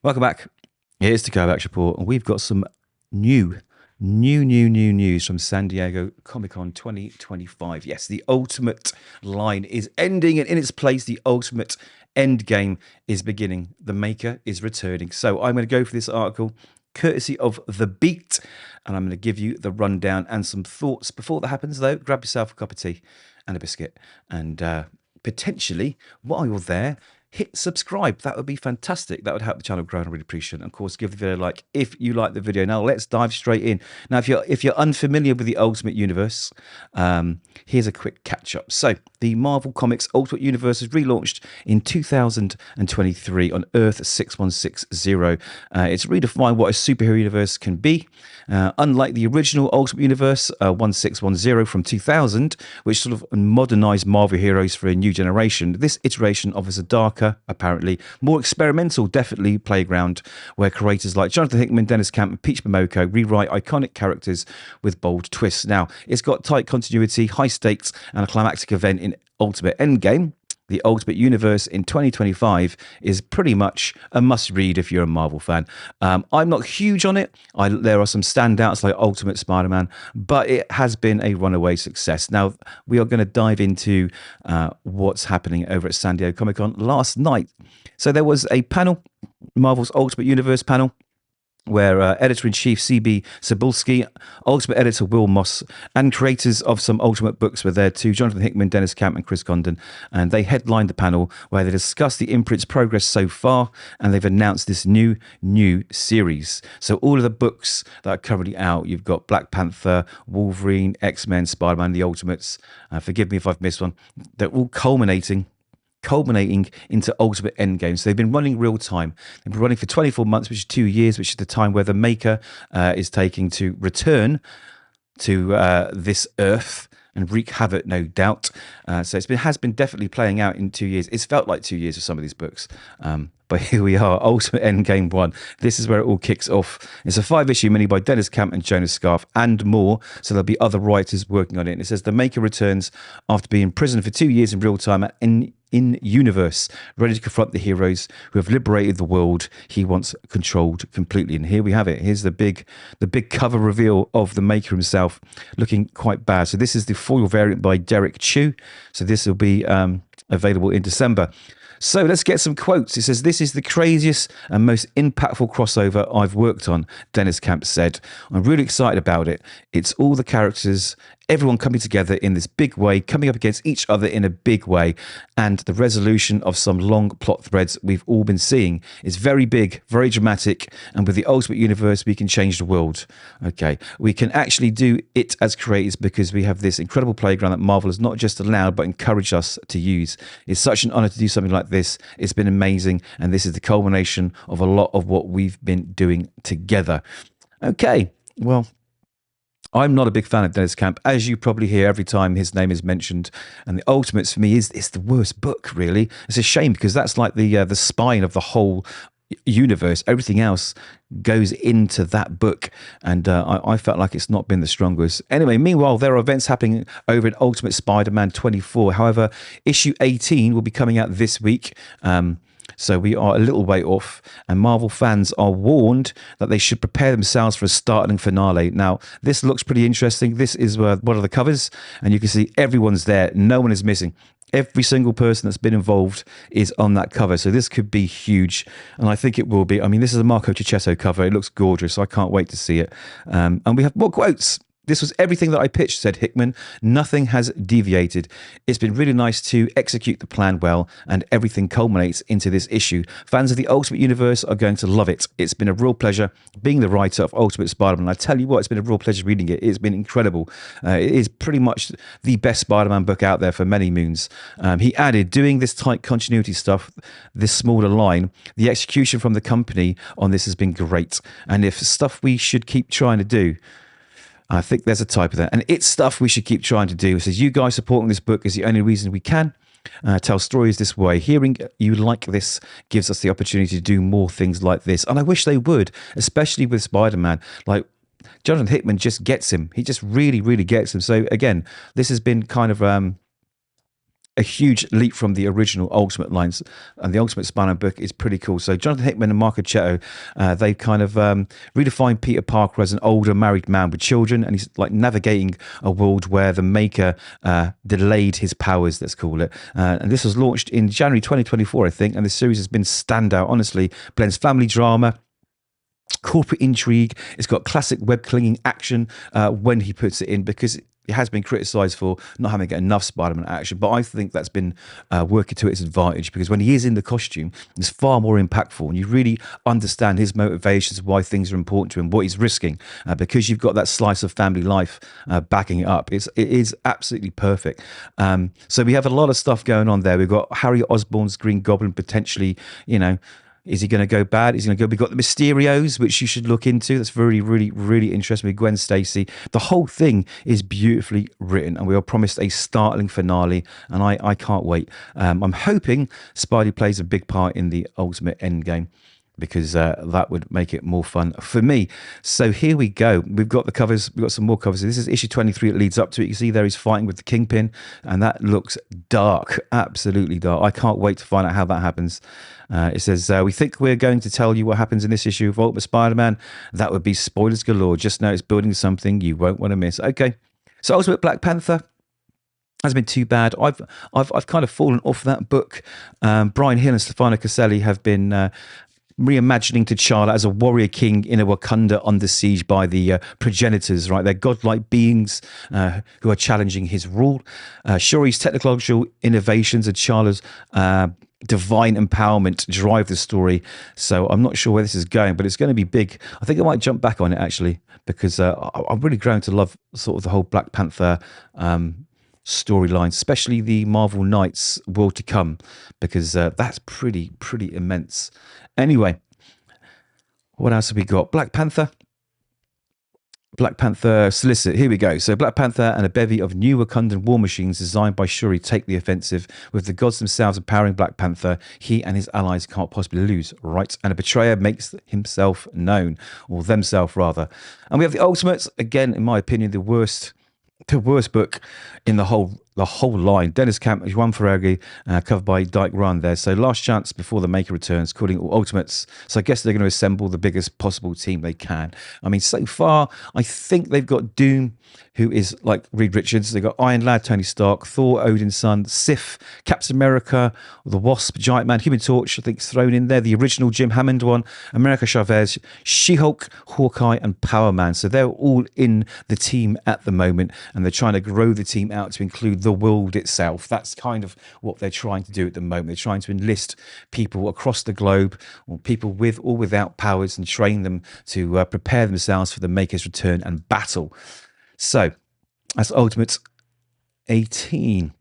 Welcome back. Here's the Kovacs Report, and we've got some new news from San Diego Comic-Con 2025. Yes, the Ultimate line is ending, and in its place, the Ultimate Endgame is beginning. The Maker is returning. So I'm going to go for this article, courtesy of The Beat, and I'm going to give you the rundown and some thoughts. Before that happens, though, grab yourself a cup of tea and a biscuit, and potentially, while you're there, hit subscribe. That would be fantastic. That would help the channel grow, and I really appreciate it. And of course, give the video a like if you like the video. Now let's dive straight in. Now, if you're unfamiliar with the Ultimate Universe, here's a quick catch up. So the Marvel Comics Ultimate Universe was relaunched in 2023 on Earth 6160. It's redefined what a superhero universe can be. Unlike the original Ultimate Universe 1610 from 2000, which sort of modernized Marvel heroes for a new generation, this iteration offers a darker, apparently more experimental, definitely playground where creators like Jonathan Hickman, Deniz Camp, and Peach Momoko rewrite iconic characters with bold twists. Now, it's got tight continuity, high stakes, and a climactic event in Ultimate Endgame. The Ultimate Universe in 2025 is pretty much a must-read if you're a Marvel fan. I'm not huge on it. There are some standouts like Ultimate Spider-Man, but it has been a runaway success. Now, we are going to dive into what's happening over at San Diego Comic-Con last night. So there was a panel, Marvel's Ultimate Universe panel, where Editor-in-Chief C.B. Cebulski, Ultimate Editor Wil Moss, and creators of some Ultimate books were there too, Jonathan Hickman, Deniz Camp, and Chris Condon. And they headlined the panel where they discussed the imprint's progress so far, and they've announced this new series. So all of the books that are currently out, you've got Black Panther, Wolverine, X-Men, Spider-Man, The Ultimates. Forgive me if I've missed one. They're all culminating into Ultimate Endgame. So they've been running real time. They've been running for 24 months, which is 2 years, which is the time where the Maker is taking to return to this Earth and wreak havoc, no doubt. So it has been definitely playing out in 2 years. It's felt like 2 years for some of these books. But here we are, Ultimate Endgame 1. This is where it all kicks off. It's a 5-issue mini by Deniz Camp and Jonas Scharf and more. So there'll be other writers working on it. And it says the Maker returns after being in prison for 2 years in real time in universe, ready to confront the heroes who have liberated the world he once controlled completely. And here we have it. Here's the big cover reveal of the Maker himself, looking quite bad. So this is the foil variant by Derrick Chew. So this will be available in December. So let's get some quotes. It says, "This is the craziest and most impactful crossover I've worked on," Deniz Camp said. "I'm really excited about it. It's all the characters, everyone coming together in this big way, coming up against each other in a big way, and the resolution of some long plot threads we've all been seeing is very big, very dramatic, and with the Ultimate Universe, we can change the world." Okay, we can actually do it as creators because we have this incredible playground that Marvel has not just allowed, but encouraged us to use. It's such an honor to do something like this. It's been amazing, and this is the culmination of a lot of what we've been doing together. Okay, well, I'm not a big fan of Deniz Camp, as you probably hear every time his name is mentioned. And the Ultimates for me is the worst book, really. It's a shame because that's like the spine of the whole universe. Everything else goes into that book, and I felt like it's not been the strongest. Anyway, meanwhile, there are events happening over in Ultimate Spider-Man 24. However, issue 18 will be coming out this week. So we are a little way off, and Marvel fans are warned that they should prepare themselves for a startling finale. Now, this looks pretty interesting. This is one of the covers, and you can see everyone's there. No one is missing. Every single person that's been involved is on that cover. So this could be huge, and I think it will be. I mean, this is a Marco Checchetto cover. It looks gorgeous. So I can't wait to see it. And we have more quotes. "This was everything that I pitched," said Hickman. "Nothing has deviated. It's been really nice to execute the plan well, and everything culminates into this issue. Fans of the Ultimate Universe are going to love it. It's been a real pleasure being the writer of Ultimate Spider-Man. I tell you what, it's been a real pleasure reading it. It's been incredible. It is pretty much the best Spider-Man book out there for many moons." He added, "Doing this tight continuity stuff, this smaller line, the execution from the company on this has been great. And if stuff we should keep trying to do," I think there's a type of that. "And it's stuff we should keep trying to do." It says, "You guys supporting this book is the only reason we can tell stories this way. Hearing you like this gives us the opportunity to do more things like this." And I wish they would, especially with Spider-Man. Like, Jonathan Hickman just gets him. He just really, really gets him. So again, this has been kind of a huge leap from the original Ultimate lines, and the Ultimate Spider-Man book is pretty cool. So Jonathan Hickman and Marco Checchetto, they kind of redefined Peter Parker as an older married man with children, and he's like navigating a world where the Maker delayed his powers, let's call it. And this was launched in January 2024, I think, and the series has been standout. Honestly, blends family drama, corporate intrigue. It's got classic web clinging action when he puts it in, because it has been criticised for not having enough Spider-Man action, but I think that's been working to its advantage, because when he is in the costume, it's far more impactful, and you really understand his motivations, why things are important to him, what he's risking, because you've got that slice of family life backing it up. It is absolutely perfect. So we have a lot of stuff going on there. We've got Harry Osborn's Green Goblin potentially, is he going to go bad? Is he going to go? We've got the Mysterios, which you should look into. That's really, really, really interesting with Gwen Stacy. The whole thing is beautifully written, and we are promised a startling finale, and I can't wait. I'm hoping Spidey plays a big part in the Ultimate Endgame, because that would make it more fun for me. So here we go. We've got the covers. We've got some more covers. This is issue 23. It leads up to it. You see there he's fighting with the Kingpin, and that looks dark, absolutely dark. I can't wait to find out how that happens. It says, we think we're going to tell you what happens in this issue of Ultimate Spider-Man. That would be spoilers galore. Just know it's building something you won't want to miss. Okay. So Ultimate Black Panther hasn't been too bad. I've kind of fallen off that book. Bryan Hill and Stefano Caselli have been reimagining T'Challa as a warrior king in a Wakanda under siege by the progenitors, right? They're godlike beings who are challenging his rule. Shuri's technological innovations and T'Challa's divine empowerment drive the story. So I'm not sure where this is going, but it's going to be big. I think I might jump back on it, actually, because I'm really growing to love sort of the whole Black Panther storyline, especially the Marvel Knights World to Come, because that's pretty immense. Anyway, what else have we got? Black Panther Solicit. Here we go. So Black Panther and a bevy of new Wakandan war machines designed by Shuri take the offensive. With the gods themselves empowering Black Panther, he and his allies can't possibly lose, right? And a betrayer makes himself known, or themselves rather. And we have the Ultimates, again, in my opinion, the worst book in the whole line. Deniz Camp, Juan Frigeri, covered by Dike Ruan there. So last chance before the Maker returns, calling all Ultimates. So I guess they're going to assemble the biggest possible team they can. I mean, so far, I think they've got Doom, who is like Reed Richards. They've got Iron Lad, Tony Stark, Thor, Odin's son, Sif, Captain America, the Wasp, Giant Man, Human Torch, I think is thrown in there. The original Jim Hammond one, America Chavez, She-Hulk, Hawkeye, and Power Man. So they're all in the team at the moment, and they're trying to grow the team out to include the world itself. That's kind of what they're trying to do at the moment. They're trying to enlist people across the globe, or people with or without powers, and train them to prepare themselves for the Maker's return and battle. So that's Ultimate 18.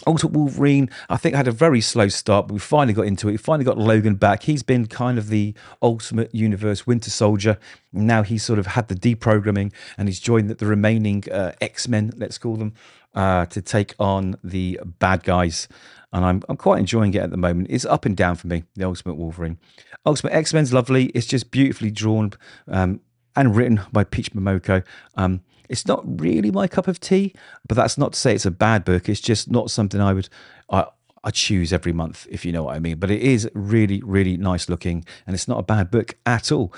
Ultimate Wolverine, I think, had a very slow start, but we finally got into it. We finally got Logan back. He's been kind of the Ultimate Universe Winter Soldier. Now he's sort of had the deprogramming, and he's joined the remaining X-Men, let's call them, to take on the bad guys. And I'm quite enjoying it at the moment. It's up and down for me, the Ultimate Wolverine. Ultimate X-Men's lovely. It's just beautifully drawn and written by Peach Momoko. It's not really my cup of tea, but that's not to say it's a bad book. It's just not something I choose every month, if you know what I mean. But it is really, really nice looking, and it's not a bad book at all.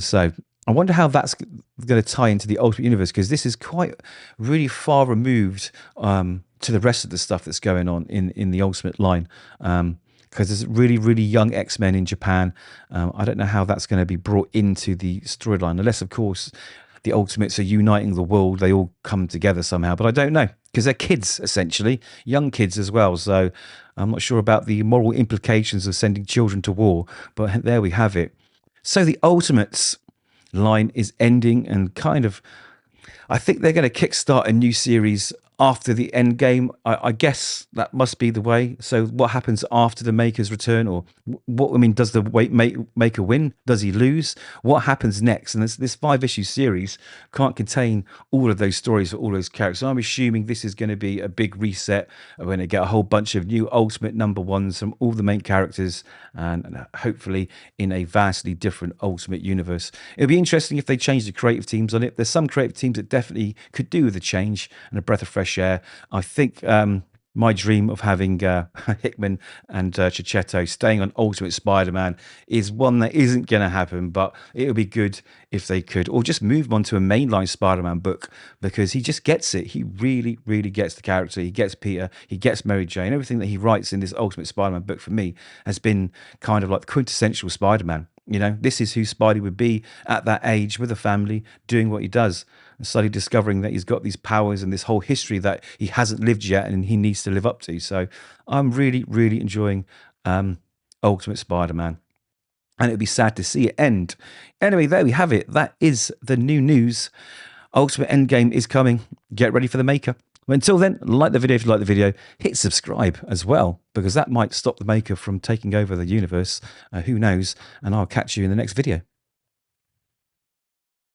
So I wonder how that's going to tie into the Ultimate Universe, because this is quite really far removed to the rest of the stuff that's going on in the Ultimate line. Because there's really, really young X-Men in Japan. I don't know how that's going to be brought into the storyline, unless, of course, the Ultimates are uniting the world. They all come together somehow, but I don't know, because they're kids, essentially, young kids as well. So I'm not sure about the moral implications of sending children to war, but there we have it. So the Ultimates line is ending, and kind of, I think they're going to kickstart a new series after the Endgame. I guess that must be the way. So what happens after the Maker's return, or what, I mean, does the Maker win? Does he lose? What happens next? And this 5-issue series can't contain all of those stories for all those characters. So I'm assuming this is going to be a big reset. We're going to get a whole bunch of new Ultimate #1s from all the main characters, and hopefully in a vastly different Ultimate universe. It'll be interesting if they change the creative teams on it. There's some creative teams that definitely could do with a change and a breath of fresh air. I think my dream of having Hickman and Checchetto staying on Ultimate Spider-Man is one that isn't going to happen, but it would be good if they could, or just move on to a mainline Spider-Man book, because he just gets it. He really, really gets the character. He gets Peter. He gets Mary Jane. Everything that he writes in this Ultimate Spider-Man book for me has been kind of like the quintessential Spider-Man. You know, this is who Spidey would be at that age with a family, doing what he does, and slowly discovering that he's got these powers and this whole history that he hasn't lived yet and he needs to live up to. So I'm really, really enjoying Ultimate Spider-Man. And it would be sad to see it end. Anyway, there we have it. That is the new news. Ultimate Endgame is coming. Get ready for the maker. Until then, like the video if you like the video. Hit subscribe as well, because that might stop the maker from taking over the universe. Who knows? And I'll catch you in the next video.